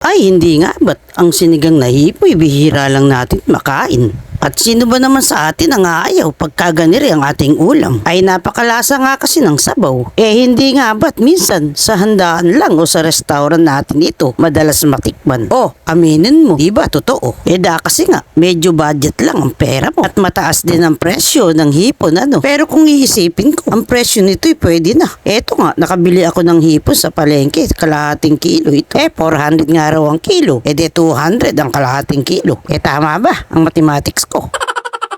Ay hindi nga, ba't ang sinigang na hipo'y bihira lang natin makain? At sino ba naman sa atin ang aayaw pagka ganiri ang ating ulam? Ay napakalasa nga kasi ng sabaw. Eh hindi nga ba't minsan sa handaan lang o sa restaurant natin ito madalas matikman? Oh, aminin mo, di ba totoo? Eh da kasi nga, medyo budget lang ang pera mo. At mataas din ang presyo ng hipon ano. Pero kung iisipin ko, ang presyo nito'y pwede na. Eto nga, nakabili ako ng hipon sa palengke, kalahating kilo ito. Eh 400 nga raw ang kilo. Eh de 200 ang kalahating kilo. Eh tama ba ang mathematics ko?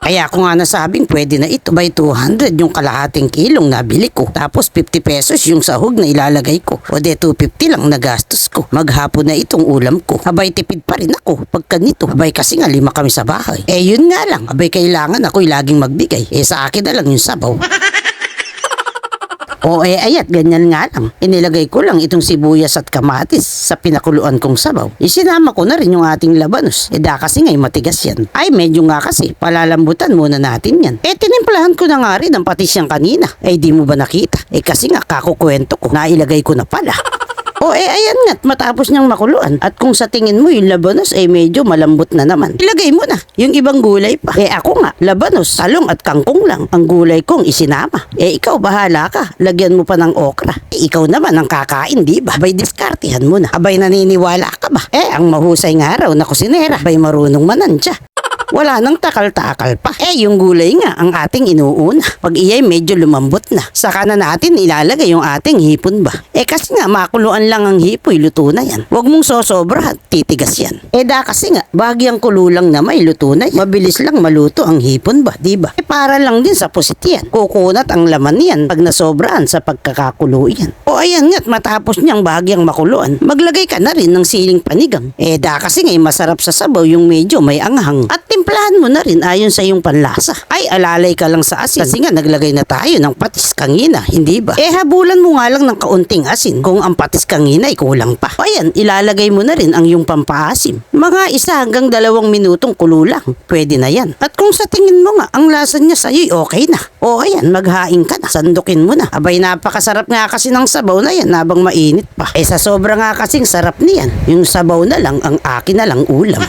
Kaya ako nga nasabing pwede na ito. By 200 yung kalahating kilong nabili ko. Tapos 50 pesos yung sahog na ilalagay ko. O de 250 lang nagastos ko. Maghapon na itong ulam ko. Abay tipid pa rin ako pagka nito. Abay kasi nga 5 kami sa bahay. Eh yun nga lang. Abay kailangan ako'y laging magbigay. Eh sa akin na lang yung sabaw. O ayat, ganyan nga lang. Inilagay ko lang itong sibuyas at kamatis sa pinakuluan kong sabaw. Isinama ko na rin yung ating labanos. Da kasi nga'y matigas yan. Ay medyo nga kasi, palalambutan muna natin yan. Tinimplahan ko na nga rin ang patis yan kanina. Di mo ba nakita? Kasi nga kakukwento ko, nailagay ko na pala. Ayan nga't matapos niyang makuluan. At kung sa tingin mo yung labanos medyo malambot na naman, ilagay mo na yung ibang gulay pa. Ako nga, labanos, talong at kangkong lang ang gulay kong isinama. Ikaw bahala ka, lagyan mo pa ng okra. Ikaw naman ang kakain, di ba? Abay diskartihan mo na. Abay naniniwala ka ba? Ang mahusay nga raw na kusinera, abay marunong manansya. Wala nang takal-takal pa. Yung gulay nga ang ating inuuna. Pag iyay medyo lumambot na, saka na natin ilalagay yung ating hipon ba? Kasi nga makuluan lang ang hipoy, luto na yan. Huwag mong sosobrahan, titigas yan. Da kasi nga, bagyang kulo lang na may luto na yan. Mabilis lang maluto ang hipon ba, di ba? Para lang din sa pusit yan. Kukunat ang laman yan pag nasobrahan sa pagkakakulo yan. Ayan nga't matapos niyang bagyang makuluan, maglagay ka na rin ng siling panigang. Da kasi nga'y masarap sa sabaw yung medyo may anghang. At timplahan mo na rin ayon sa iyong panlasa. Alalay ka lang sa asin kasi nga naglagay na tayo ng patis kangina, hindi ba? Habulan mo nga lang ng kaunting asin kung ang patis kangina ay kulang pa. Ayan, ilalagay mo na rin ang iyong pampaasim. Mga 1 hanggang 2 minutong kulo lang. Pwede na yan. At kung sa tingin mo nga ang lasa niya sa'yo'y okay na. Ayan, maghain ka na. Sandukin mo na. Abay napakasarap nga kasi ng sabaw na yan habang mainit pa. Sa sobra nga kasing sarap niyan, yung sabaw na lang ang akin na lang ulam.